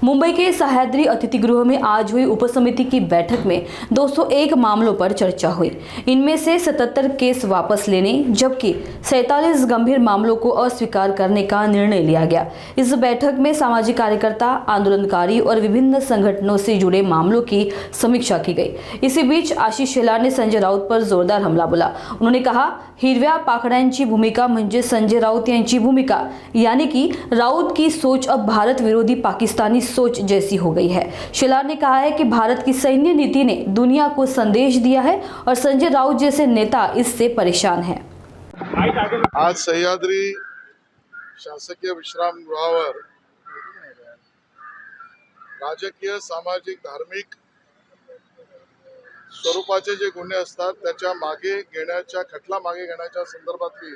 मुंबई के सह्याद्री अतिथि गृह में आज हुई उपसमिति की बैठक में 201 मामलों पर चर्चा हुई। इनमें से 77 केस वापस लेने जबकि 47 गंभीर मामलों को अस्वीकार करने का निर्णय लिया गया। इस बैठक में सामाजिक कार्यकर्ता, आंदोलनकारी और विभिन्न संगठनों से जुड़े मामलों की समीक्षा की गई। इसी बीच आशीष शेलार ने संजय राउत पर जोरदार हमला बोला। उन्होंने कहा, हिरव्या पाखड्यांची भूमिका म्हणजे संजय राउत यांची भूमिका, यानी कि राउत की सोच अब भारत विरोधी पाकिस्तानी सोच जैसी हो गई है। शेलार ने कहा है कि भारत की सैन्य नीति ने दुनिया को संदेश दिया है और संजय राउत जैसे नेता इससे परेशान हैं। आज सह्याद्री शासकीय विश्रामगृहावर राजकीय, सामाजिक, धार्मिक स्वरूपाचे जे गुन्हे असतात त्याच्या मागे घेण्याच्या, खटला मागे घेण्याच्या संदर्भातली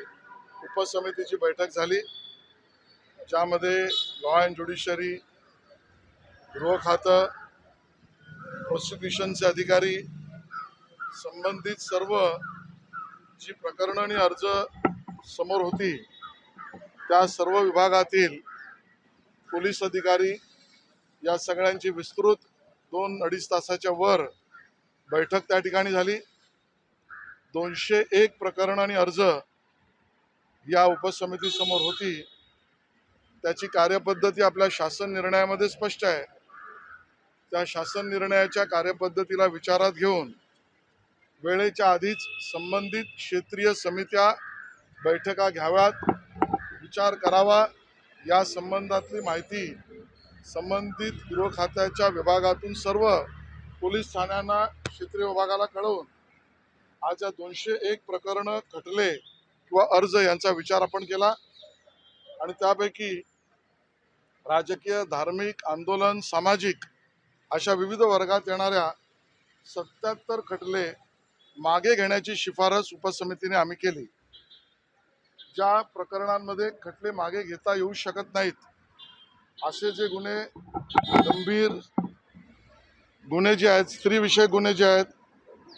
उपसमितीची बैठक झाली, ज्यामध्ये लॉ अँड ज्युडिशरी, गृह खातं, प्रोसिक्युशनचे अधिकारी, संबंधित सर्व जी प्रकरणं आणि अर्ज समोर होती त्या सर्व विभागातील पोलीस अधिकारी या सगळ्यांची विस्तृत 2-2.5 तासाच्या वर बैठक त्या ठिकाणी झाली। 201 प्रकरणं आणि अर्ज या उपसमिती समोर होती। त्याची कार्यपद्धती आपल्या शासन निर्णयामध्ये स्पष्ट आहे। त्या शासन निर्णयाच्या कार्यपद्धतीला विचारात घेऊन वेळेच्या आधीच संबंधित क्षेत्रीय समित्या बैठका घ्याव्यात, विचार करावा, या संबंधातली माहिती संबंधित गृह खात्याच्या विभागातून सर्व पोलीस ठाण्यांना, क्षेत्रीय विभागाला कळवून आज या 201 प्रकरणं, खटले किंवा अर्ज यांचा विचार आपण केला आणि त्यापैकी राजकीय, धार्मिक, आंदोलन, सामाजिक अशा विविध वर्गात येणाऱ्या 77 खटले मागे घेण्याची शिफारस उपसमितीने आम्ही केली। ज्या प्रकरणांमध्ये खटले मागे घेता येऊ शकत नाहीत, असे जे गुन्हे, गंभीर गुन्हे जे आहेत, स्त्रीविषयक गुन्हे जे आहेत,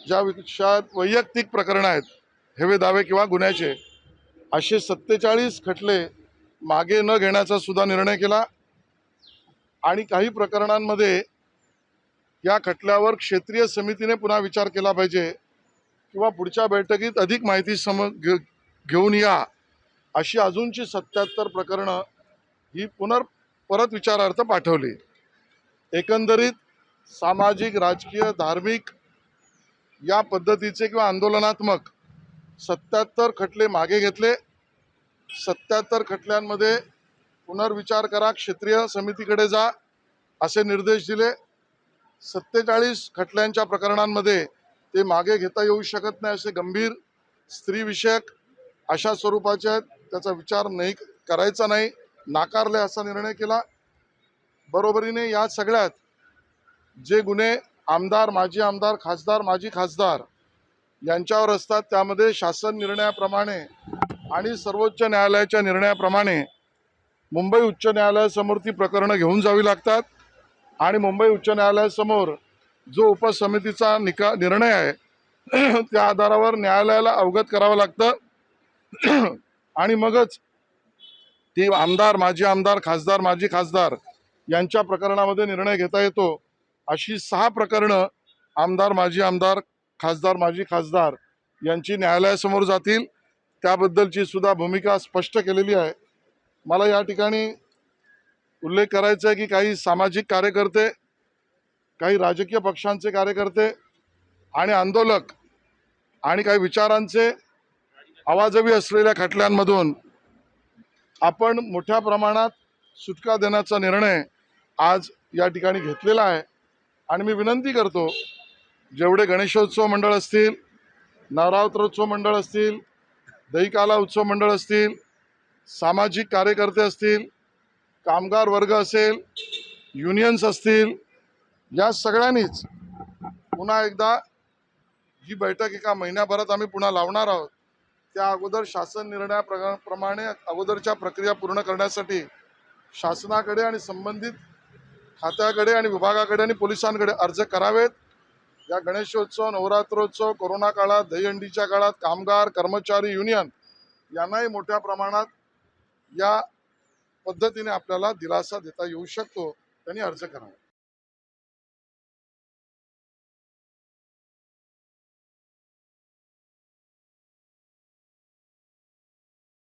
ज्या विषयात वैयक्तिक प्रकरणं आहेत, हेवे दावे किंवा गुन्ह्याचे, असे 47 खटले मागे न घेण्याचा सुद्धा निर्णय केला आणि काही प्रकरणांमध्ये या खटल्यावर क्षेत्रीय समितीने पुन्हा विचार केला पाहिजे किंवा पुढच्या बैठकीत अधिक माहिती घेऊन या, अशी अजूनची 77 प्रकरणं ही परत विचारार्थ पाठवली। एकंदरीत सामाजिक, राजकीय, धार्मिक या पद्धतीचे किंवा आंदोलनात्मक 77 खटले मागे घेतले। 77 खटल्यांमध्ये पुनर्विचार करा, क्षेत्रीय समितीकडे जा असे निर्देश दिले। 47 खटल्यांच्या प्रकरणांमध्ये ते मागे घेता येऊ शकत नाही, असे गंभीर स्त्रीविषयक अशा स्वरूपाचे आहेत, त्याचा विचार नाही करायचा नाही, नाकारले असा निर्णय केला। बरोबरीने या सगळ्यात जे गुन्हे आमदार, माजी आमदार, खासदार, माजी खासदार यांच्यावर असतात, त्यामध्ये शासन निर्णयाप्रमाणे आणि सर्वोच्च न्यायालयाच्या निर्णयाप्रमाणे मुंबई उच्च न्यायालयासमोर ती प्रकरणं घेऊन जावी लागतात आणि मुंबई उच्च न्यायालयासमोर जो उपसमितीचा निर्णय आहे त्या आधारावर न्यायालयाला अवगत करावं लागतं आणि मगच ती आमदार, माजी आमदार, खासदार, माजी खासदार यांच्या प्रकरणामध्ये निर्णय घेता येतो। अशी 6 प्रकरणं आमदार, माजी आमदार, खासदार, माजी खासदार यांची न्यायालयासमोर जातील, त्याबद्दलची सुद्धा भूमिका स्पष्ट केलेली आहे। मला या ठिकाणी उल्लेख करायचा आहे की काही सामाजिक कार्यकर्ते, काही राजकीय पक्षांचे कार्यकर्ते आणि आंदोलक आणि काही विचारांचे आवाजवी असलेल्या खटल्यांमधून आपण मोठ्या प्रमाणात सुटका देण्याचा निर्णय आज या ठिकाणी घेतलेला आहे आणि मी विनंती करतो, जेवढे गणेशोत्सव मंडळ असतील, नवरात्रोत्सव मंडळ असतील, दहीकाला उत्सव मंडळ असतील, सामाजिक कार्यकर्ते असतील, कामगार वर्ग असेल, युनियन्स असतील, या सगळ्यांनीच पुन्हा एकदा ही बैठक एका महिन्याभरात आम्ही पुन्हा लावणार आहोत। त्या अगोदर शासन निर्णयाप्रमाणे अगोदरच्या प्रक्रिया पूर्ण करण्यासाठी शासनाकडे आणि संबंधित खात्याकडे आणि विभागाकडे आणि पोलिसांकडे अर्ज करावेत। या गणेशोत्सव, नवरात्रोत्सव, कोरोना काळात, दहीहंडीच्या काळात कामगार, कर्मचारी, युनियन यांनाही मोठ्या प्रमाणात या पद्धतीने आपल्याला दिलासा देता येऊ शकतो त्यांनी अर्ज करावा.